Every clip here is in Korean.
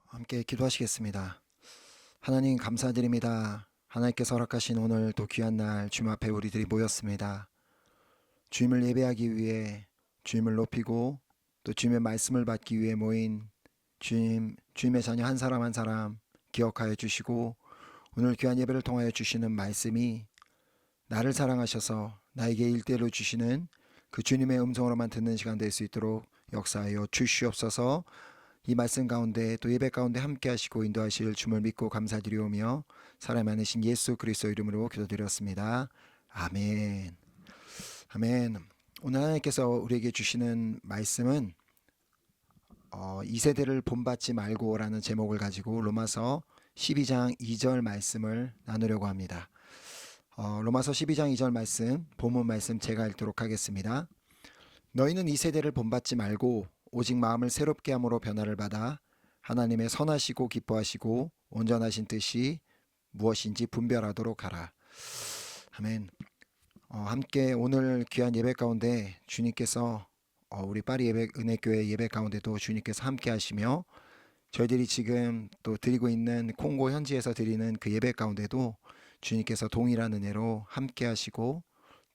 함께 기도하시겠습니다. 하나님 감사드립니다. 하나님께서 허락하신 오늘 또 귀한 날 주님 앞에 우리들이 모였습니다. 주님을 예배하기 위해 주님을 높이고 또 주님의 말씀을 받기 위해 모인 주님의 자녀 한 사람 한 사람 기억하여 주시고 오늘 귀한 예배를 통하여 주시는 말씀이 나를 사랑하셔서 나에게 일대로 주시는 그 주님의 음성으로만 듣는 시간 될 수 있도록 역사하여 주시옵소서. 이 말씀 가운데 또 예배 가운데 함께 하시고 인도하실 주를 믿고 감사드리오며 사람 많으신 예수 그리스도 이름으로 기도드렸습니다. 아멘. 아멘. 오늘 하나님께서 우리에게 주시는 말씀은 2세대를 본받지 말고라는 제목을 가지고 로마서 12장 2절 말씀을 나누려고 합니다. 로마서 12장 2절 말씀, 본문 말씀 제가 읽도록 하겠습니다. 너희는 2세대를 본받지 말고 오직 마음을 새롭게 함으로 변화를 받아 하나님의 선하시고 기뻐하시고 온전하신 뜻이 무엇인지 분별하도록 하라. 아멘. 함께 오늘 귀한 예배 가운데 주님께서 우리 파리 예배 은혜교회 예배 가운데도 주님께서 함께 하시며 저희들이 지금 또 드리고 있는 콩고 현지에서 드리는 그 예배 가운데도 주님께서 동일한 은혜로 함께 하시고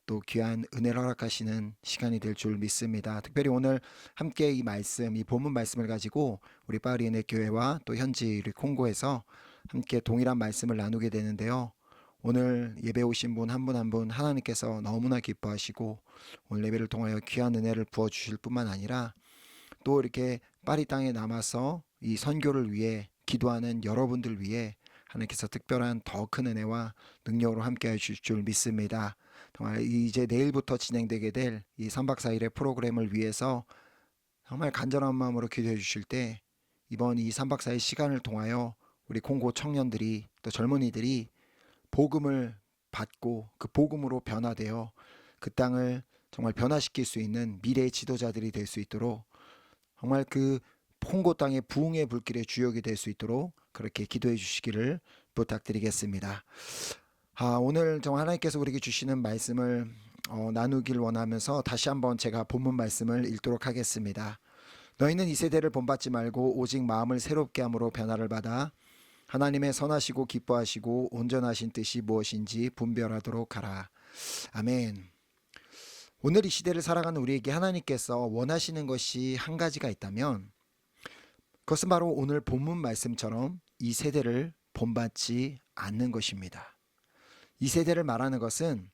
또 귀한 은혜를 허락하시는 시간이 될 줄 믿습니다. 특별히 오늘 함께 이 말씀, 이 본문 말씀을 가지고 우리 파리 은혜교회와 또 현지 우리 콩고에서 함께 동일한 말씀을 나누게 되는데요. 오늘 예배 오신 분 한 분 한 분 하나님께서 너무나 기뻐하시고 오늘 예배를 통하여 귀한 은혜를 부어주실 뿐만 아니라 또 이렇게 파리 땅에 남아서 이 선교를 위해 기도하는 여러분들 위해 하나님께서 특별한 더 큰 은혜와 능력으로 함께해 주실 줄 믿습니다. 정말 이제 내일부터 진행되게 될 이 3박 4일의 프로그램을 위해서 정말 간절한 마음으로 기도해 주실 때 이번 이 3박 4일 시간을 통하여 우리 콩고 청년들이 또 젊은이들이 복음을 받고 그 복음으로 변화되어 그 땅을 정말 변화시킬 수 있는 미래의 지도자들이 될 수 있도록 정말 그 콩고 땅의 부흥의 불길의 주역이 될 수 있도록 그렇게 기도해 주시기를 부탁드리겠습니다. 오늘 정말 하나님께서 우리에게 주시는 말씀을 나누길 원하면서 다시 한번 제가 본문 말씀을 읽도록 하겠습니다. 너희는 이 세대를 본받지 말고 오직 마음을 새롭게 함으로 변화를 받아 하나님의 선하시고 기뻐하시고 온전하신 뜻이 무엇인지 분별하도록 하라. 아멘. 오늘 이 시대를 살아가는 우리에게 하나님께서 원하시는 것이 한 가지가 있다면 그것은 바로 오늘 본문 말씀처럼 이 세대를 본받지 않는 것입니다. 이 세대를 말하는 것은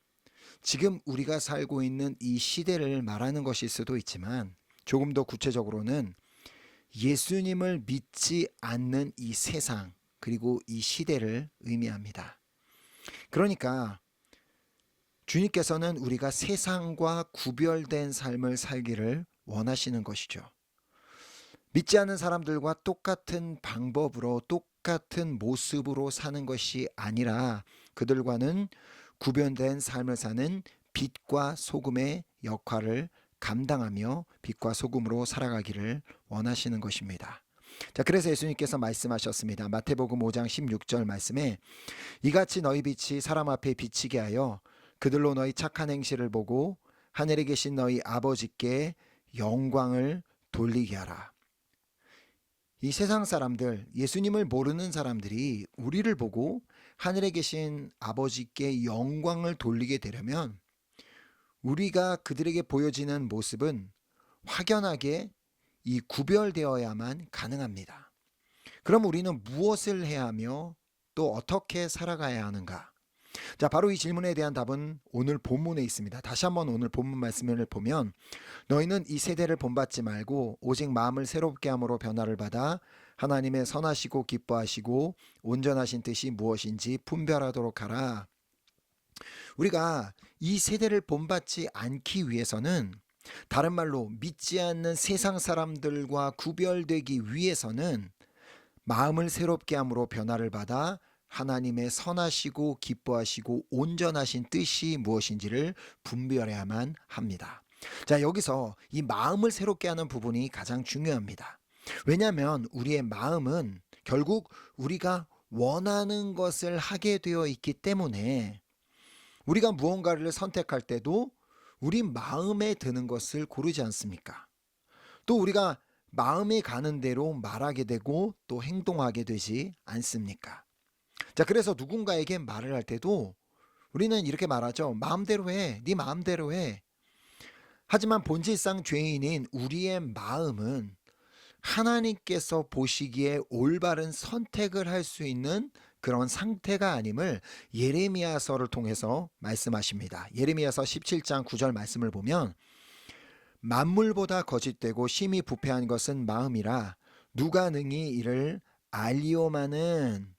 지금 우리가 살고 있는 이 시대를 말하는 것일 수도 있지만 조금 더 구체적으로는 예수님을 믿지 않는 이 세상 그리고 이 시대를 의미합니다. 그러니까 주님께서는 우리가 세상과 구별된 삶을 살기를 원하시는 것이죠. 믿지 않는 사람들과 똑같은 방법으로 똑같은 모습으로 사는 것이 아니라 그들과는 구별된 삶을 사는 빛과 소금의 역할을 감당하며 빛과 소금으로 살아가기를 원하시는 것입니다. 자, 그래서 예수님께서 말씀하셨습니다. 마태복음 5장 16절 말씀에 이같이 너희 빛이 사람 앞에 비치게 하여 그들로 너희 착한 행실을 보고 하늘에 계신 너희 아버지께 영광을 돌리게 하라. 이 세상 사람들, 예수님을 모르는 사람들이 우리를 보고 하늘에 계신 아버지께 영광을 돌리게 되려면 우리가 그들에게 보여지는 모습은 확연하게 이 구별되어야만 가능합니다. 그럼 우리는 무엇을 해야 하며 또 어떻게 살아가야 하는가? 자, 바로 이 질문에 대한 답은 오늘 본문에 있습니다. 다시 한번 오늘 본문 말씀을 보면 너희는 이 세대를 본받지 말고 오직 마음을 새롭게 함으로 변화를 받아 하나님의 선하시고 기뻐하시고 온전하신 뜻이 무엇인지 분별하도록 하라. 우리가 이 세대를 본받지 않기 위해서는 다른 말로 믿지 않는 세상 사람들과 구별되기 위해서는 마음을 새롭게 함으로 변화를 받아 하나님의 선하시고 기뻐하시고 온전하신 뜻이 무엇인지를 분별해야만 합니다. 자, 여기서 이 마음을 새롭게 하는 부분이 가장 중요합니다. 왜냐하면 우리의 마음은 결국 우리가 원하는 것을 하게 되어 있기 때문에 우리가 무언가를 선택할 때도 우리 마음에 드는 것을 고르지 않습니까? 또 우리가 마음에 가는 대로 말하게 되고 또 행동하게 되지 않습니까? 자, 그래서 누군가에게 말을 할 때도 우리는 이렇게 말하죠. 마음대로 해. 네 마음대로 해. 하지만 본질상 죄인인 우리의 마음은 하나님께서 보시기에 올바른 선택을 할 수 있는 그런 상태가 아님을 예레미야서를 통해서 말씀하십니다. 예레미야서 17장 9절 말씀을 보면 만물보다 거짓되고 심히 부패한 것은 마음이라 누가 능히 이를 알리오마는.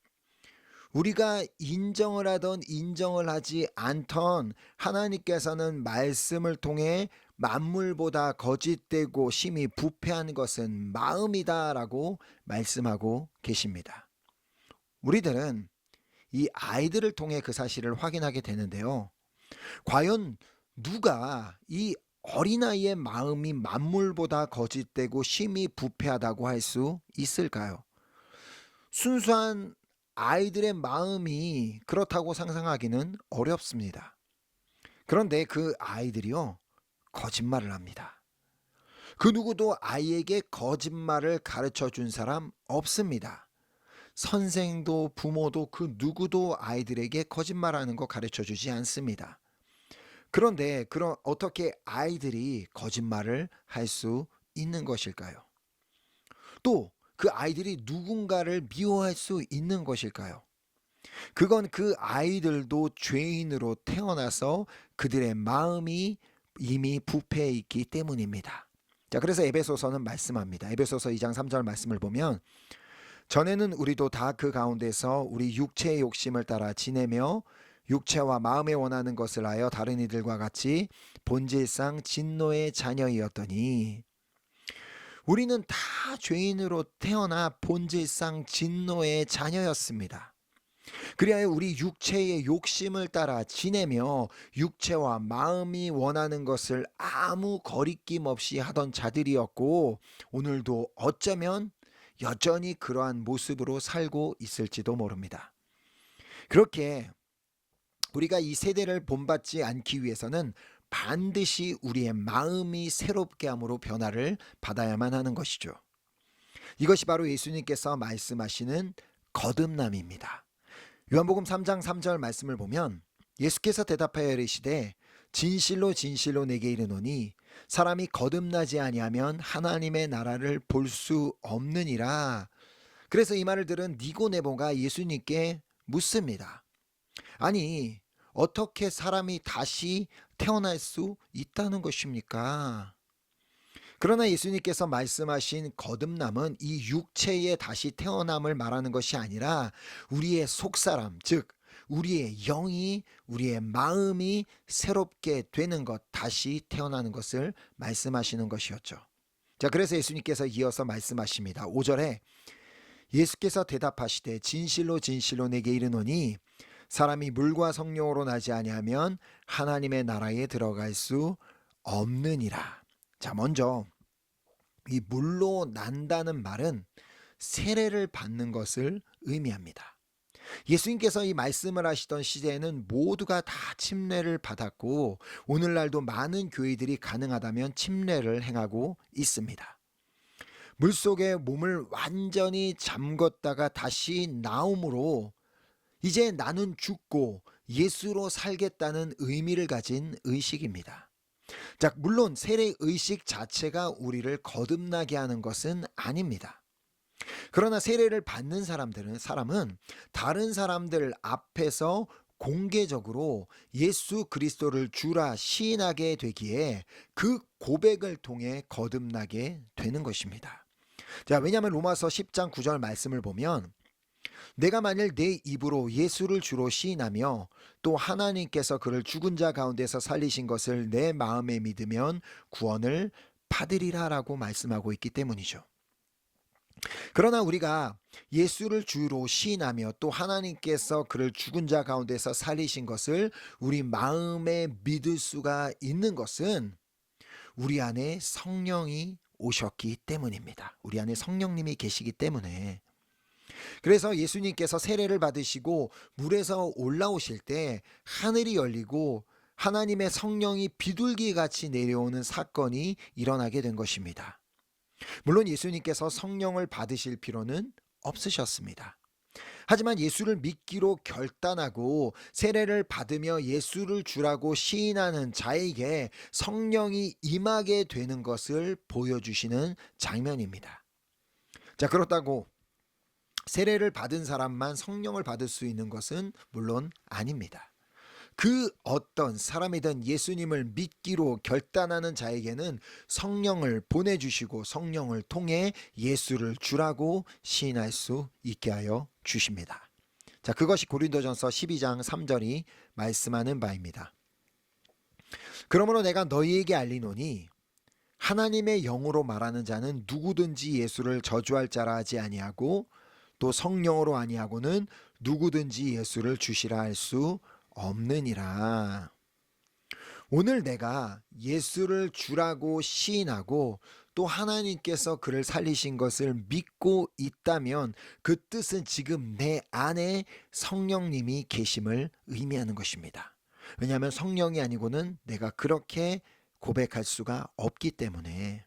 우리가 인정을 하던 인정을 하지 않던 하나님께서는 말씀을 통해 만물보다 거짓되고 심히 부패한 것은 마음이다라고 말씀하고 계십니다. 우리들은 이 아이들을 통해 그 사실을 확인하게 되는데요. 과연 누가 이 어린아이의 마음이 만물보다 거짓되고 심히 부패하다고 할 수 있을까요? 순수한 아이들의 마음이 그렇다고 상상하기는 어렵습니다. 그런데 그 아이들이요, 거짓말을 합니다. 그 누구도 아이에게 거짓말을 가르쳐 준 사람 없습니다. 선생도 부모도 그 누구도 아이들에게 거짓말하는 거 가르쳐 주지 않습니다. 그런데 그런 어떻게 아이들이 거짓말을 할 수 있는 것일까요? 또 그 아이들이 누군가를 미워할 수 있는 것일까요? 그건 그 아이들도 죄인으로 태어나서 그들의 마음이 이미 부패해 있기 때문입니다. 자, 그래서 에베소서는 말씀합니다. 에베소서 2장 3절 말씀을 보면 전에는 우리도 다 그 가운데서 우리 육체의 욕심을 따라 지내며 육체와 마음에 원하는 것을 하여 다른 이들과 같이 본질상 진노의 자녀이었더니 우리는 다 죄인으로 태어나 본질상 진노의 자녀였습니다. 그리하여 우리 육체의 욕심을 따라 지내며 육체와 마음이 원하는 것을 아무 거리낌 없이 하던 자들이었고 오늘도 어쩌면 여전히 그러한 모습으로 살고 있을지도 모릅니다. 그렇게 우리가 이 세대를 본받지 않기 위해서는 반드시 우리의 마음이 새롭게 함으로 변화를 받아야만 하는 것이죠. 이것이 바로 예수님께서 말씀하시는 거듭남입니다. 요한복음 3장 3절 말씀을 보면 예수께서 대답하여 이르시되 진실로 진실로 내게 이르노니 사람이 거듭나지 아니하면 하나님의 나라를 볼 수 없느니라. 그래서 이 말을 들은 니고데모가 예수님께 묻습니다. 아니, 어떻게 사람이 다시 태어날 수 있다는 것입니까? 그러나 예수님께서 말씀하신 거듭남은 이 육체의 다시 태어남을 말하는 것이 아니라 우리의 속사람, 즉 우리의 영이, 우리의 마음이 새롭게 되는 것, 다시 태어나는 것을 말씀하시는 것이었죠. 자, 그래서 예수님께서 이어서 말씀하십니다. 5절에 예수께서 대답하시되 진실로 진실로 내게 이르노니 사람이 물과 성령으로 나지 아니하면 하나님의 나라에 들어갈 수 없느니라. 자, 먼저 이 물로 난다는 말은 세례를 받는 것을 의미합니다. 예수님께서 이 말씀을 하시던 시대에는 모두가 다 침례를 받았고 오늘날도 많은 교회들이 가능하다면 침례를 행하고 있습니다. 물속에 몸을 완전히 잠궜다가 다시 나옴으로 이제 나는 죽고 예수로 살겠다는 의미를 가진 의식입니다. 자, 물론 세례 의식 자체가 우리를 거듭나게 하는 것은 아닙니다. 그러나 세례를 받는 사람은 다른 사람들 앞에서 공개적으로 예수 그리스도를 주라 시인하게 되기에 그 고백을 통해 거듭나게 되는 것입니다. 자, 왜냐하면 로마서 10장 9절 말씀을 보면 내가 만일 내 입으로 예수를 주로 시인하며 또 하나님께서 그를 죽은 자 가운데서 살리신 것을 내 마음에 믿으면 구원을 받으리라 라고 말씀하고 있기 때문이죠. 그러나 우리가 예수를 주로 시인하며 또 하나님께서 그를 죽은 자 가운데서 살리신 것을 우리 마음에 믿을 수가 있는 것은 우리 안에 성령이 오셨기 때문입니다. 우리 안에 성령님이 계시기 때문에. 그래서 예수님께서 세례를 받으시고 물에서 올라오실 때 하늘이 열리고 하나님의 성령이 비둘기 같이 내려오는 사건이 일어나게 된 것입니다. 물론 예수님께서 성령을 받으실 필요는 없으셨습니다. 하지만 예수를 믿기로 결단하고 세례를 받으며 예수를 주라고 시인하는 자에게 성령이 임하게 되는 것을 보여주시는 장면입니다. 자, 그렇다고 세례를 받은 사람만 성령을 받을 수 있는 것은 물론 아닙니다. 그 어떤 사람이든 예수님을 믿기로 결단하는 자에게는 성령을 보내주시고 성령을 통해 예수를 주라고 시인할 수 있게 하여 주십니다. 자, 그것이 고린도전서 12장 3절이 말씀하는 바입니다. 그러므로 내가 너희에게 알리노니 하나님의 영으로 말하는 자는 누구든지 예수를 저주할 자라 하지 아니하고 또 성령으로 아니하고는 누구든지 예수를 주시라 할 수 없느니라. 오늘 내가 예수를 주라고 시인하고 또 하나님께서 그를 살리신 것을 믿고 있다면 그 뜻은 지금 내 안에 성령님이 계심을 의미하는 것입니다. 왜냐하면 성령이 아니고는 내가 그렇게 고백할 수가 없기 때문에.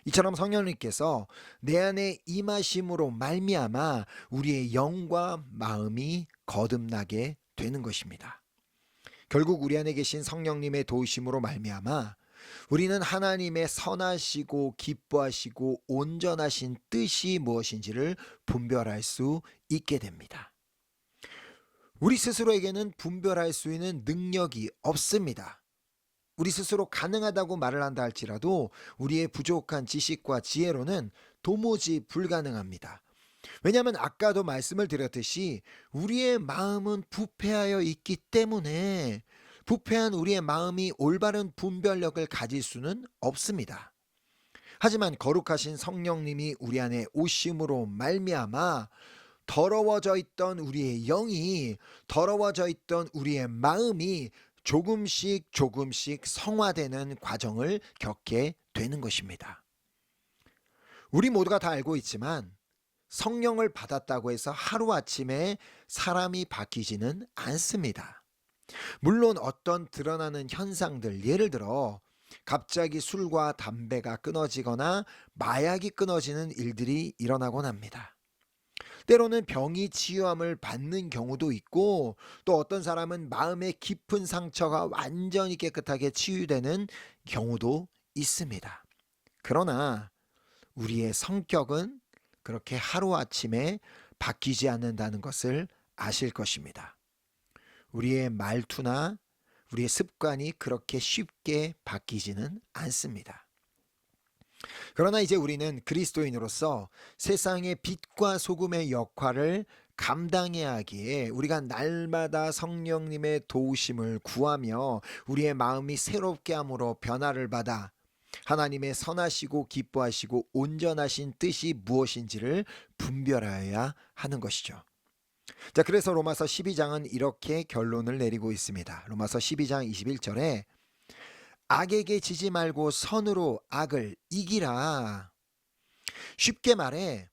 이처럼 성령님께서 내 안에 임하심으로 말미암아 우리의 영과 마음이 거듭나게 되는 것입니다. 결국 우리 안에 계신 성령님의 도우심으로 말미암아 우리는 하나님의 선하시고 기뻐하시고 온전하신 뜻이 무엇인지를 분별할 수 있게 됩니다. 우리 스스로에게는 분별할 수 있는 능력이 없습니다. 우리 스스로 가능하다고 말을 한다 할지라도 우리의 부족한 지식과 지혜로는 도무지 불가능합니다. 왜냐하면 아까도 말씀을 드렸듯이 우리의 마음은 부패하여 있기 때문에 부패한 우리의 마음이 올바른 분별력을 가질 수는 없습니다. 하지만 거룩하신 성령님이 우리 안에 오심으로 말미암아 더러워져 있던 우리의 영이, 더러워져 있던 우리의 마음이 조금씩 성화되는 과정을 겪게 되는 것입니다. 우리 모두가 다 알고 있지만 성령을 받았다고 해서 하루아침에 사람이 바뀌지는 않습니다. 물론 어떤 드러나는 현상들, 예를 들어 갑자기 술과 담배가 끊어지거나 마약이 끊어지는 일들이 일어나곤 합니다. 때로는 병이 치유함을 받는 경우도 있고 또 어떤 사람은 마음의 깊은 상처가 완전히 깨끗하게 치유되는 경우도 있습니다. 그러나 우리의 성격은 그렇게 하루아침에 바뀌지 않는다는 것을 아실 것입니다. 우리의 말투나 우리의 습관이 그렇게 쉽게 바뀌지는 않습니다. 그러나 이제 우리는 그리스도인으로서 세상의 빛과 소금의 역할을 감당해야 하기에 우리가 날마다 성령님의 도우심을 구하며 우리의 마음이 새롭게 함으로 변화를 받아 하나님의 선하시고 기뻐하시고 온전하신 뜻이 무엇인지를 분별하여야 하는 것이죠. 자, 그래서 로마서 12장은 이렇게 결론을 내리고 있습니다. 로마서 12장 21절에 악에게 지지 말고 선으로 악을 이기라. 쉽게 말해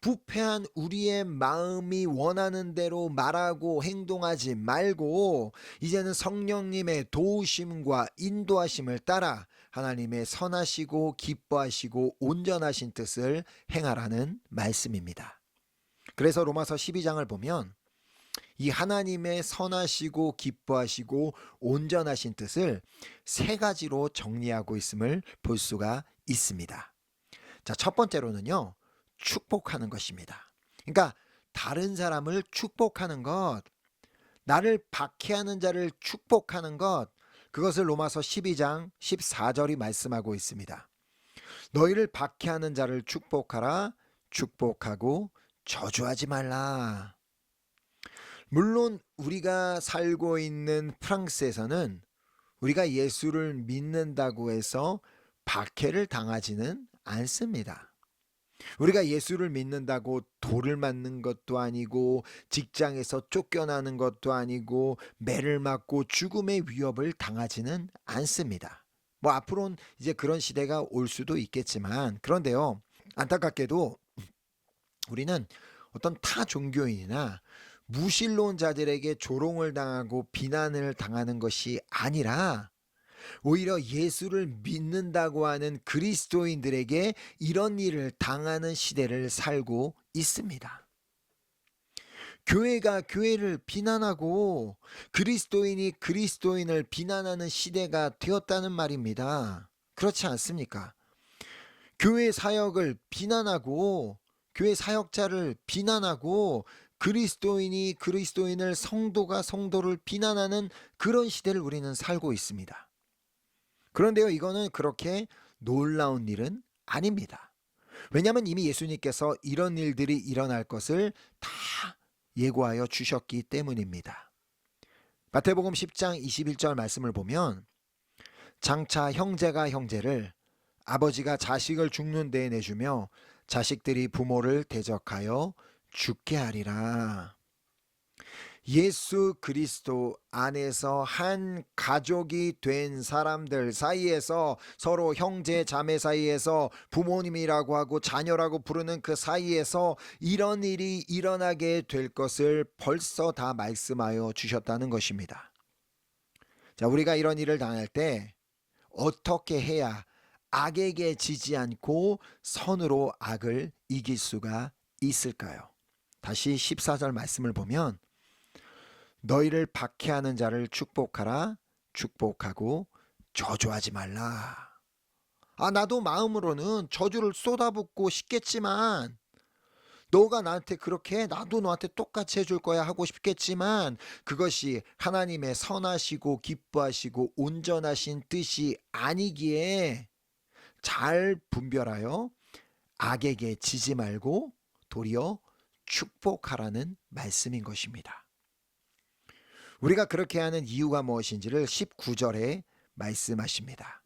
부패한 우리의 마음이 원하는 대로 말하고 행동하지 말고 이제는 성령님의 도우심과 인도하심을 따라 하나님의 선하시고 기뻐하시고 온전하신 뜻을 행하라는 말씀입니다. 그래서 로마서 12장을 보면 이 하나님의 선하시고 기뻐하시고 온전하신 뜻을 세 가지로 정리하고 있음을 볼 수가 있습니다. 자, 첫 번째로는요, 축복하는 것입니다. 그러니까 다른 사람을 축복하는 것, 나를 박해하는 자를 축복하는 것, 그것을 로마서 12장 14절이 말씀하고 있습니다. 너희를 박해하는 자를 축복하라, 축복하고 저주하지 말라. 물론 우리가 살고 있는 프랑스에서는 우리가 예수를 믿는다고 해서 박해를 당하지는 않습니다. 우리가 예수를 믿는다고 돌을 맞는 것도 아니고 직장에서 쫓겨나는 것도 아니고 매를 맞고 죽음의 위협을 당하지는 않습니다. 뭐 앞으로는 이제 그런 시대가 올 수도 있겠지만, 그런데요, 안타깝게도 우리는 어떤 타 종교인이나 무신론자들에게 조롱을 당하고 비난을 당하는 것이 아니라 오히려 예수를 믿는다고 하는 그리스도인들에게 이런 일을 당하는 시대를 살고 있습니다. 교회가 교회를 비난하고 그리스도인이 그리스도인을 비난하는 시대가 되었다는 말입니다. 그렇지 않습니까? 교회 사역을 비난하고 교회 사역자를 비난하고 그리스도인이 그리스도인을 성도가 성도를 비난하는 그런 시대를 우리는 살고 있습니다. 그런데요, 이거는 그렇게 놀라운 일은 아닙니다. 왜냐하면 이미 예수님께서 이런 일들이 일어날 것을 다 예고하여 주셨기 때문입니다. 마태복음 10장 21절 말씀을 보면 장차 형제가 형제를 아버지가 자식을 죽는 데에 내주며 자식들이 부모를 대적하여 죽게 하리라. 예수 그리스도 안에서 한 가족이 된 사람들 사이에서 서로 형제 자매 사이에서 부모님이라고 하고 자녀라고 부르는 그 사이에서 이런 일이 일어나게 될 것을 벌써 다 말씀하여 주셨다는 것입니다. 자, 우리가 이런 일을 당할 때 어떻게 해야 악에게 지지 않고 선으로 악을 이길 수가 있을까요? 다시 14절 말씀을 보면 너희를 박해하는 자를 축복하라. 축복하고 저주하지 말라. 나도 마음으로는 저주를 쏟아붓고 싶겠지만 너가 나한테 그렇게 해? 나도 너한테 똑같이 해줄 거야 하고 싶겠지만 그것이 하나님의 선하시고 기뻐하시고 온전하신 뜻이 아니기에 잘 분별하여 악에게 지지 말고 도리어 축복하라는 말씀인 것입니다. 우리가 그렇게 하는 이유가 무엇인지를 19절에 말씀하십니다.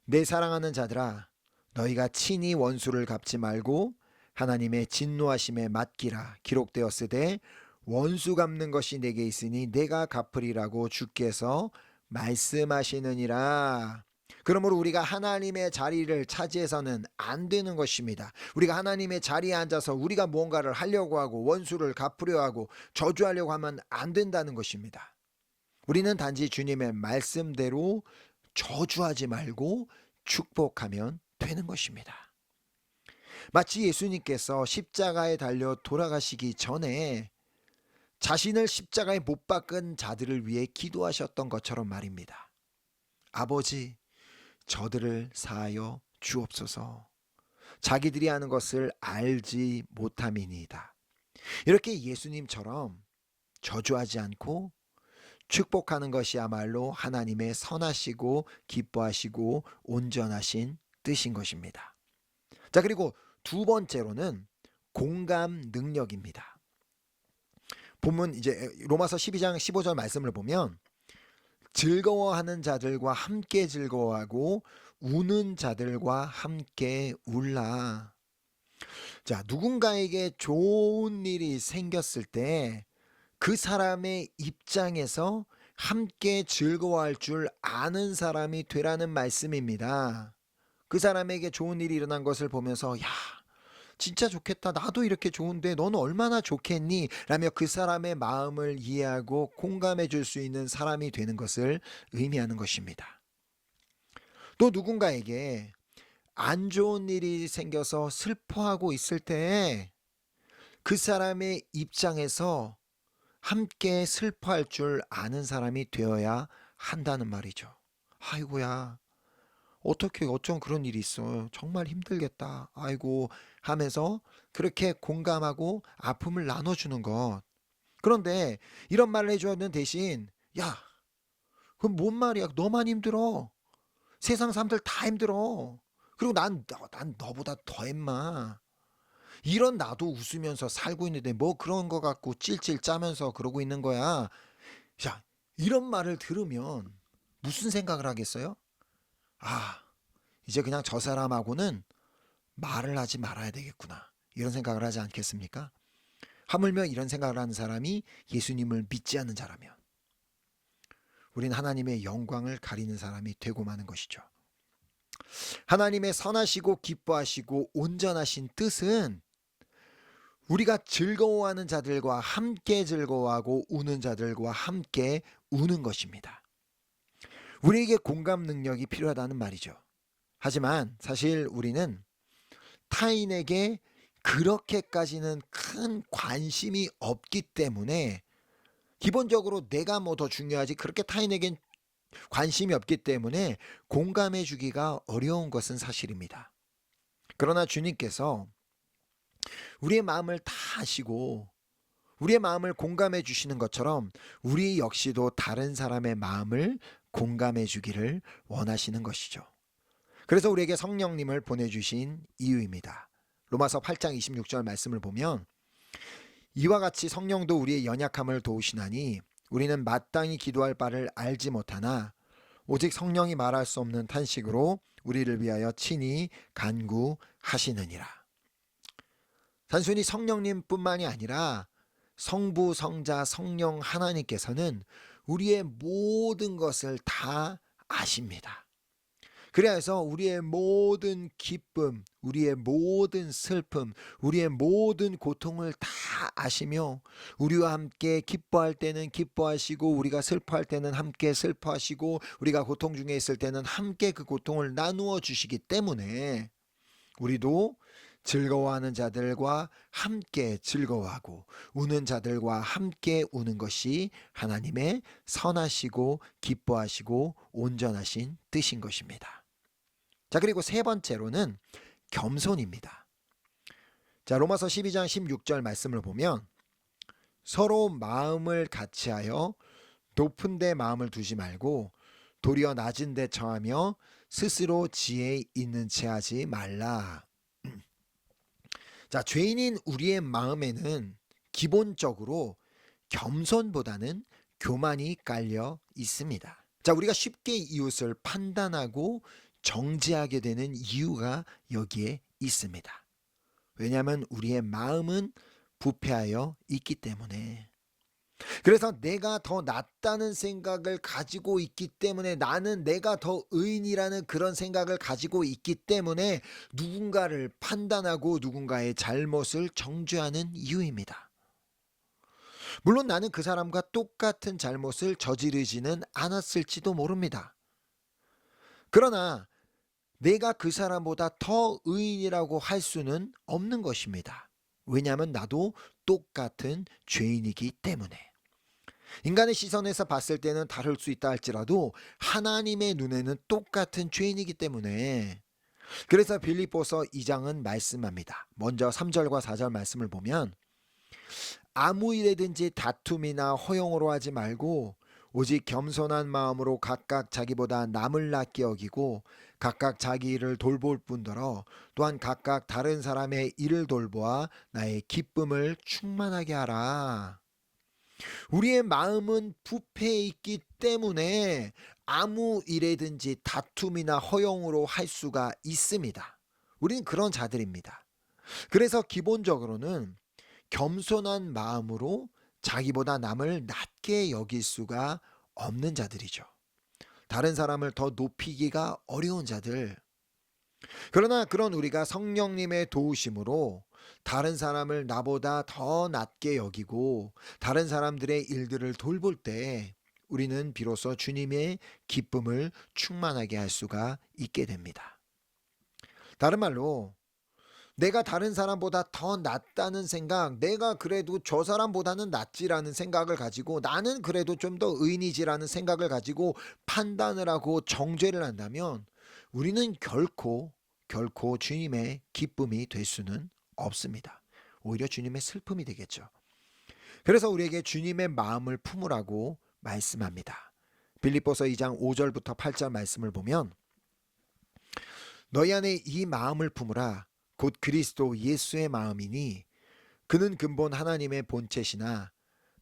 내 사랑하는 자들아 너희가 친히 원수를 갚지 말고 하나님의 진노하심에 맡기라. 기록되었으되 원수 갚는 것이 내게 있으니 내가 갚으리라고 주께서 말씀하시느니라. 그러므로 우리가 하나님의 자리를 차지해서는 안 되는 것입니다. 우리가 하나님의 자리에 앉아서 우리가 무언가를 하려고 하고 원수를 갚으려 하고 저주하려고 하면 안 된다는 것입니다. 우리는 단지 주님의 말씀대로 저주하지 말고 축복하면 되는 것입니다. 마치 예수님께서 십자가에 달려 돌아가시기 전에 자신을 십자가에 못 박은 자들을 위해 기도하셨던 것처럼 말입니다. 아버지, 저들을 사하여 주옵소서. 자기들이 하는 것을 알지 못함이니이다. 이렇게 예수님처럼 저주하지 않고 축복하는 것이야말로 하나님의 선하시고 기뻐하시고 온전하신 뜻인 것입니다. 자, 그리고 두 번째로는 공감 능력입니다. 본문 이제 로마서 12장 15절 말씀을 보면 즐거워하는 자들과 함께 즐거워하고 우는 자들과 함께 울라. 자, 누군가에게 좋은 일이 생겼을 때 그 사람의 입장에서 함께 즐거워할 줄 아는 사람이 되라는 말씀입니다. 그 사람에게 좋은 일이 일어난 것을 보면서 야, 진짜 좋겠다. 나도 이렇게 좋은데 너는 얼마나 좋겠니? 라며 그 사람의 마음을 이해하고 공감해 줄 수 있는 사람이 되는 것을 의미하는 것입니다. 또 누군가에게 안 좋은 일이 생겨서 슬퍼하고 있을 때 그 사람의 입장에서 함께 슬퍼할 줄 아는 사람이 되어야 한다는 말이죠. 아이고야, 어떻게 어쩜 그런 일이 있어. 정말 힘들겠다. 아이고 하면서 그렇게 공감하고 아픔을 나눠주는 것. 그런데 이런 말을 해주는 대신 야, 그럼 뭔 말이야. 너만 힘들어. 세상 사람들 다 힘들어. 그리고 난 너보다 더 했마. 이런 나도 웃으면서 살고 있는데 뭐 그런 거 갖고 찔찔 짜면서 그러고 있는 거야. 자, 이런 말을 들으면 무슨 생각을 하겠어요? 아, 이제 그냥 저 사람하고는 말을 하지 말아야 되겠구나. 이런 생각을 하지 않겠습니까? 하물며 이런 생각을 하는 사람이 예수님을 믿지 않는 자라면 우린 하나님의 영광을 가리는 사람이 되고 마는 것이죠. 하나님의 선하시고 기뻐하시고 온전하신 뜻은 우리가 즐거워하는 자들과 함께 즐거워하고 우는 자들과 함께 우는 것입니다. 우리에게 공감 능력이 필요하다는 말이죠. 하지만 사실 우리는 타인에게 그렇게까지는 큰 관심이 없기 때문에, 기본적으로 내가 뭐 더 중요하지 그렇게 타인에겐 관심이 없기 때문에 공감해 주기가 어려운 것은 사실입니다. 그러나 주님께서 우리의 마음을 다 아시고 우리의 마음을 공감해 주시는 것처럼 우리 역시도 다른 사람의 마음을 공감해 주기를 원하시는 것이죠. 그래서 우리에게 성령님을 보내주신 이유입니다. 로마서 8장 26절 말씀을 보면, 이와 같이 성령도 우리의 연약함을 도우시나니 우리는 마땅히 기도할 바를 알지 못하나 오직 성령이 말할 수 없는 탄식으로 우리를 위하여 친히 간구하시느니라. 단순히 성령님뿐만이 아니라 성부, 성자, 성령 하나님께서는 우리의 모든 것을 다 아십니다. 그래서 우리의 모든 기쁨, 우리의 모든 슬픔, 우리의 모든 고통을 다 아시며 우리와 함께 기뻐할 때는 기뻐하시고 우리가 슬퍼할 때는 함께 슬퍼하시고 우리가 고통 중에 있을 때는 함께 그 고통을 나누어 주시기 때문에 우리도 즐거워하는 자들과 함께 즐거워하고 우는 자들과 함께 우는 것이 하나님의 선하시고 기뻐하시고 온전하신 뜻인 것입니다. 자, 그리고 세 번째로는 겸손입니다. 자, 로마서 12장 16절 말씀을 보면, 서로 마음을 같이하여 높은 데 마음을 두지 말고 도리어 낮은 데 처하며 스스로 지혜 있는 채 하지 말라. 자, 죄인인 우리의 마음에는 기본적으로 겸손보다는 교만이 깔려 있습니다. 자, 우리가 쉽게 이웃을 판단하고 정죄하게 되는 이유가 여기에 있습니다. 왜냐하면 우리의 마음은 부패하여 있기 때문에. 그래서 내가 더 낫다는 생각을 가지고 있기 때문에, 나는 내가 더 의인이라는 그런 생각을 가지고 있기 때문에 누군가를 판단하고 누군가의 잘못을 정죄하는 이유입니다. 물론 나는 그 사람과 똑같은 잘못을 저지르지는 않았을지도 모릅니다. 그러나 내가 그 사람보다 더 의인이라고 할 수는 없는 것입니다. 왜냐하면 나도 똑같은 죄인이기 때문에. 인간의 시선에서 봤을 때는 다를 수 있다 할지라도 하나님의 눈에는 똑같은 죄인이기 때문에. 그래서 빌립보서 2장은 말씀합니다. 먼저 3절과 4절 말씀을 보면, 아무 일에든지 다툼이나 허용으로 하지 말고 오직 겸손한 마음으로 각각 자기보다 남을 낫게 여기고 각각 자기 일을 돌볼 뿐더러 또한 각각 다른 사람의 일을 돌보아 나의 기쁨을 충만하게 하라. 우리의 마음은 부패해 있기 때문에 아무 일에든지 다툼이나 허용으로 할 수가 있습니다. 우리는 그런 자들입니다. 그래서 기본적으로는 겸손한 마음으로 자기보다 남을 낮게 여길 수가 없는 자들이죠. 다른 사람을 더 높이기가 어려운 자들. 그러나 그런 우리가 성령님의 도우심으로 다른 사람을 나보다 더 낮게 여기고 다른 사람들의 일들을 돌볼 때 우리는 비로소 주님의 기쁨을 충만하게 할 수가 있게 됩니다. 다른 말로, 내가 다른 사람보다 더 낫다는 생각, 내가 그래도 저 사람보다는 낫지라는 생각을 가지고 나는 그래도 좀 더 의인이지라는 생각을 가지고 판단을 하고 정죄를 한다면 우리는 결코 주님의 기쁨이 될 수는 없습니다. 오히려 주님의 슬픔이 되겠죠. 그래서 우리에게 주님의 마음을 품으라고 말씀합니다. 빌립보서 2장 5절부터 8절 말씀을 보면, 너희 안에 이 마음을 품으라. 곧 그리스도 예수의 마음이니 그는 근본 하나님의 본체시나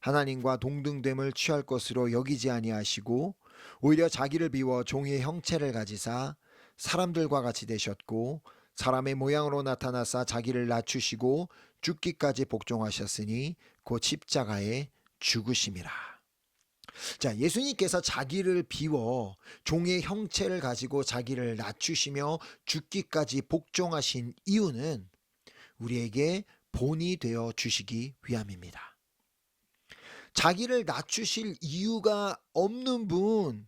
하나님과 동등됨을 취할 것으로 여기지 아니하시고 오히려 자기를 비워 종의 형체를 가지사 사람들과 같이 되셨고 사람의 모양으로 나타나사 자기를 낮추시고 죽기까지 복종하셨으니 곧 십자가에 죽으심이라. 자, 예수님께서 자기를 비워 종의 형체를 가지고 자기를 낮추시며 죽기까지 복종하신 이유는 우리에게 본이 되어 주시기 위함입니다. 자기를 낮추실 이유가 없는 분,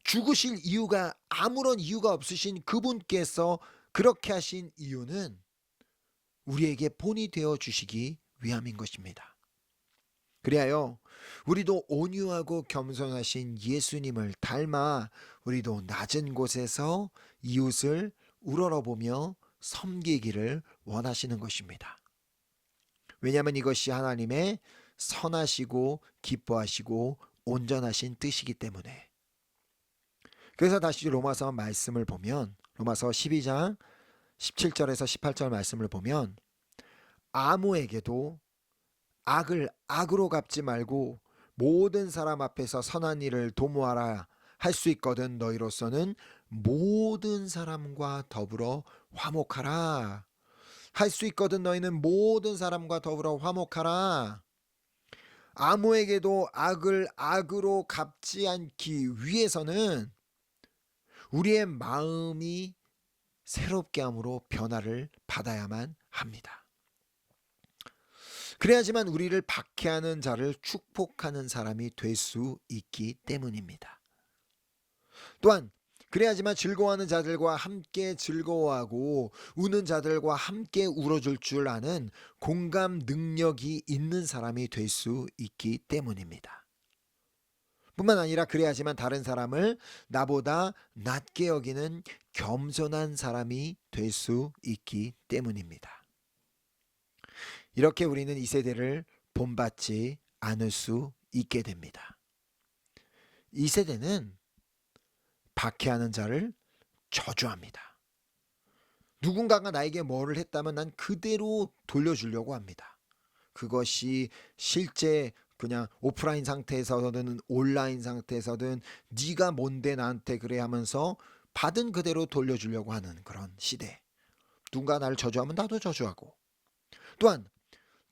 죽으실 이유가 아무런 이유가 없으신 그분께서 그렇게 하신 이유는 우리에게 본이 되어 주시기 위함인 것입니다. 그리하여 우리도 온유하고 겸손하신 예수님을 닮아 우리도 낮은 곳에서 이웃을 우러러보며 섬기기를 원하시는 것입니다. 왜냐하면 이것이 하나님의 선하시고 기뻐하시고 온전하신 뜻이기 때문에. 그래서 다시 로마서 말씀을 보면 로마서 12장 17절에서 18절 말씀을 보면 아무에게도 악을 악으로 갚지 말고 모든 사람 앞에서 선한 일을 도모하라 할 수 있거든 너희로서는 모든 사람과 더불어 화목하라. 할 수 있거든 너희는 모든 사람과 더불어 화목하라. 아무에게도 악을 악으로 갚지 않기 위해서는 우리의 마음이 새롭게 함으로 변화를 받아야만 합니다. 그래야지만 우리를 박해하는 자를 축복하는 사람이 될 수 있기 때문입니다. 또한 그래야지만 즐거워하는 자들과 함께 즐거워하고 우는 자들과 함께 울어줄 줄 아는 공감 능력이 있는 사람이 될 수 있기 때문입니다. 뿐만 아니라 그래야지만 다른 사람을 나보다 낮게 여기는 겸손한 사람이 될 수 있기 때문입니다. 이렇게 우리는 이 세대를 본받지 않을 수 있게 됩니다. 이 세대는 박해하는 자를 저주합니다. 누군가가 나에게 뭐를 했다면 난 그대로 돌려주려고 합니다. 그것이 실제 그냥 오프라인 상태에서든 온라인 상태에서든 네가 뭔데 나한테 그래 하면서 받은 그대로 돌려주려고 하는 그런 시대. 누군가 나를 저주하면 나도 저주하고, 또한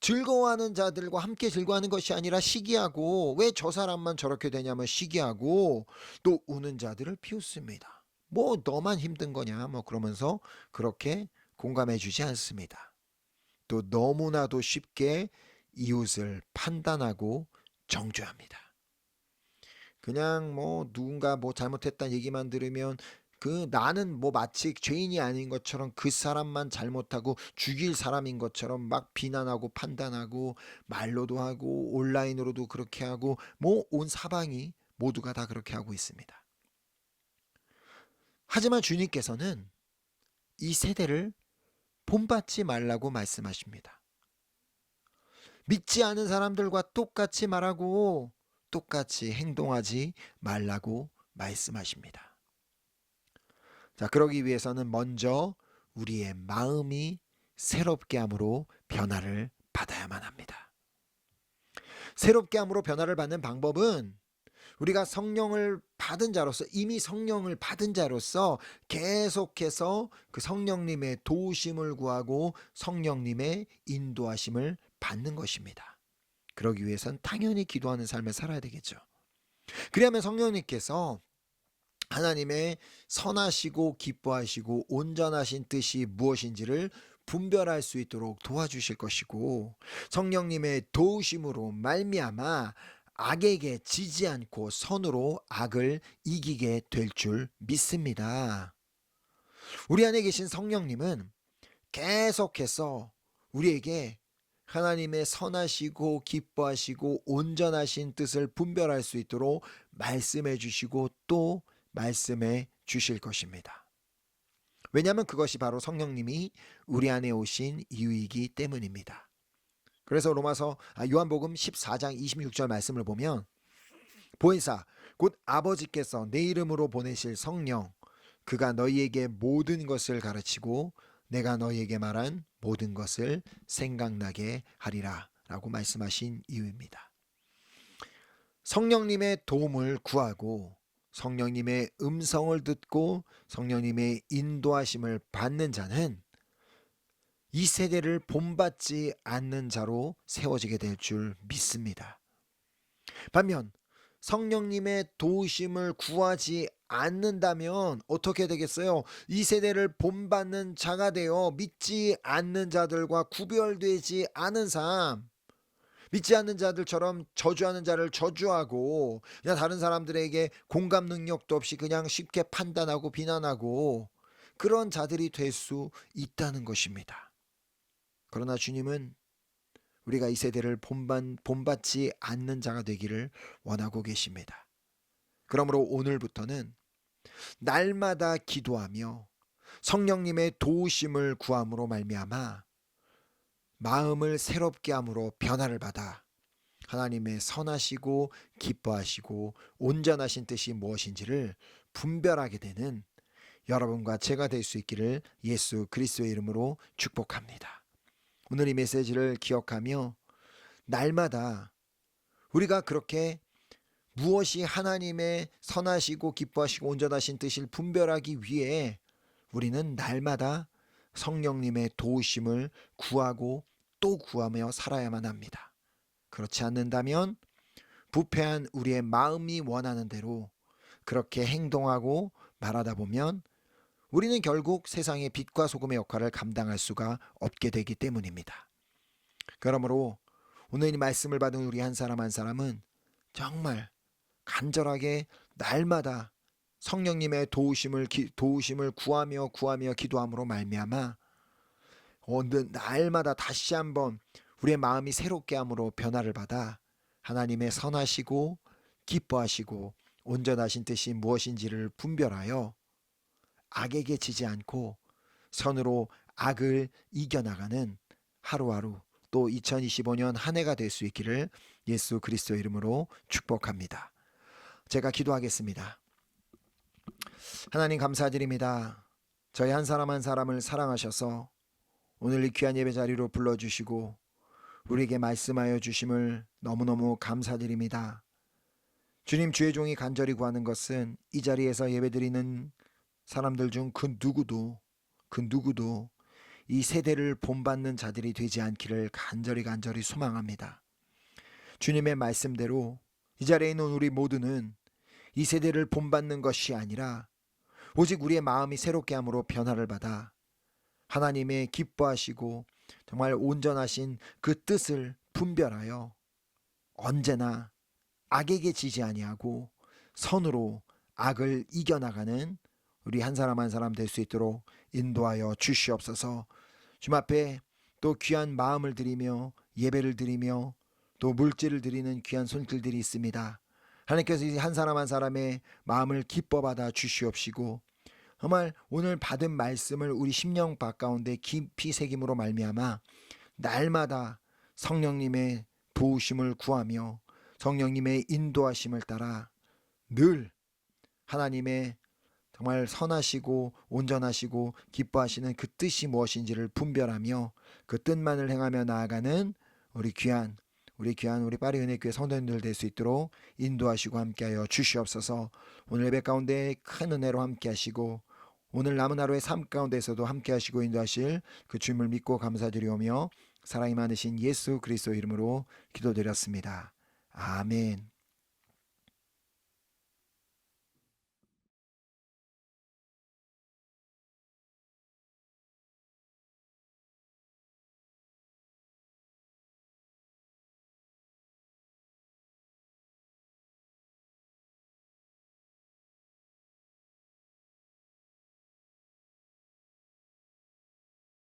즐거워하는 자들과 함께 즐거워하는 것이 아니라 시기하고 왜 저 사람만 저렇게 되냐면 시기하고 또 우는 자들을 비웃습니다. 뭐 너만 힘든 거냐 뭐 그러면서 그렇게 공감해 주지 않습니다. 또 너무나도 쉽게 이웃을 판단하고 정죄합니다. 그냥 뭐 누군가 뭐 잘못했다는 얘기만 들으면 나는 뭐 마치 죄인이 아닌 것처럼 그 사람만 잘못하고 죽일 사람인 것처럼 막 비난하고 판단하고 말로도 하고 온라인으로도 그렇게 하고 뭐 온 사방이 모두가 다 그렇게 하고 있습니다. 하지만 주님께서는 이 세대를 본받지 말라고 말씀하십니다. 믿지 않은 사람들과 똑같이 말하고 똑같이 행동하지 말라고 말씀하십니다. 자, 그러기 위해서는 먼저 우리의 마음이 새롭게 함으로 변화를 받아야만 합니다. 새롭게 함으로 변화를 받는 방법은 우리가 성령을 받은 자로서 이미 성령을 받은 자로서 계속해서 그 성령님의 도우심을 구하고 성령님의 인도하심을 받는 것입니다. 그러기 위해서는 당연히 기도하는 삶을 살아야 되겠죠. 그러면 성령님께서 하나님의 선하시고 기뻐하시고 온전하신 뜻이 무엇인지를 분별할 수 있도록 도와주실 것이고 성령님의 도우심으로 말미암아 악에게 지지 않고 선으로 악을 이기게 될 줄 믿습니다. 우리 안에 계신 성령님은 계속해서 우리에게 하나님의 선하시고 기뻐하시고 온전하신 뜻을 분별할 수 있도록 말씀해 주시고 또 말씀해 주실 것입니다. 왜냐하면 그것이 바로 성령님이 우리 안에 오신 이유이기 때문입니다. 그래서 요한복음 14장 26절 말씀을 보면 보혜사 곧 아버지께서 내 이름으로 보내실 성령 그가 너희에게 모든 것을 가르치고 내가 너희에게 말한 모든 것을 생각나게 하리라 라고 말씀하신 이유입니다. 성령님의 도움을 구하고 성령님의 음성을 듣고 성령님의 인도하심을 받는 자는 이 세대를 본받지 않는 자로 세워지게 될 줄 믿습니다. 반면 성령님의 도우심을 구하지 않는다면 어떻게 되겠어요? 이 세대를 본받는 자가 되어 믿지 않는 자들과 구별되지 않은 삶, 믿지 않는 자들처럼 저주하는 자를 저주하고 그냥 다른 사람들에게 공감 능력도 없이 그냥 쉽게 판단하고 비난하고 그런 자들이 될 수 있다는 것입니다. 그러나 주님은 우리가 이 세대를 본받지 않는 자가 되기를 원하고 계십니다. 그러므로 오늘부터는 날마다 기도하며 성령님의 도우심을 구함으로 말미암아 마음을 새롭게 함으로 변화를 받아 하나님의 선하시고 기뻐하시고 온전하신 뜻이 무엇인지를 분별하게 되는 여러분과 제가 될 수 있기를 예수 그리스도의 이름으로 축복합니다. 오늘 이 메시지를 기억하며 날마다 우리가 그렇게 무엇이 하나님의 선하시고 기뻐하시고 온전하신 뜻을 분별하기 위해 우리는 날마다 성령님의 도우심을 구하고 또 구하며 살아야만 합니다. 그렇지 않는다면 부패한 우리의 마음이 원하는 대로 그렇게 행동하고 말하다 보면 우리는 결국 세상의 빛과 소금의 역할을 감당할 수가 없게 되기 때문입니다. 그러므로 오늘 이 말씀을 받은 우리 한 사람 한 사람은 정말 간절하게 날마다 성령님의 도우심을 구하며 기도함으로 말미암아 날마다 다시 한번 우리의 마음이 새롭게 함으로 변화를 받아 하나님의 선하시고 기뻐하시고 온전하신 뜻이 무엇인지를 분별하여 악에게 지지 않고 선으로 악을 이겨나가는 하루하루 또 2025년 한 해가 될 수 있기를 예수 그리스도 이름으로 축복합니다. 제가 기도하겠습니다. 하나님 감사드립니다. 저희 한 사람 한 사람을 사랑하셔서 오늘 이 귀한 예배 자리로 불러주시고 우리에게 말씀하여 주심을 너무너무 감사드립니다. 주님, 주의 종이 간절히 구하는 것은 이 자리에서 예배드리는 사람들 중 그 누구도 이 세대를 본받는 자들이 되지 않기를 간절히 소망합니다. 주님의 말씀대로 이 자리에 있는 우리 모두는 이 세대를 본받는 것이 아니라 오직 우리의 마음이 새롭게 함으로 변화를 받아 하나님의 기뻐하시고 정말 온전하신 그 뜻을 분별하여 언제나 악에게 지지 아니하고 선으로 악을 이겨나가는 우리 한 사람 한 사람 될 수 있도록 인도하여 주시옵소서. 주님 앞에 또 귀한 마음을 드리며 예배를 드리며 또 물질을 드리는 귀한 손길들이 있습니다. 하나님께서 이 한 사람 한 사람의 마음을 기뻐 받아 주시옵시고 정말 오늘 받은 말씀을 우리 심령 가운데 깊이 새김으로 말미암아 날마다 성령님의 도우심을 구하며 성령님의 인도하심을 따라 늘 하나님의 정말 선하시고 온전하시고 기뻐하시는 그 뜻이 무엇인지를 분별하며 그 뜻만을 행하며 나아가는 우리 파리 은혜교회 성도님들 될 수 있도록 인도하시고 함께하여 주시옵소서. 오늘 예배 가운데 큰 은혜로 함께하시고 오늘 남은 하루의 삶 가운데서도 함께하시고 인도하실 그 주님을 믿고 감사드리오며 사랑이 많으신 예수 그리스도 이름으로 기도드렸습니다. 아멘.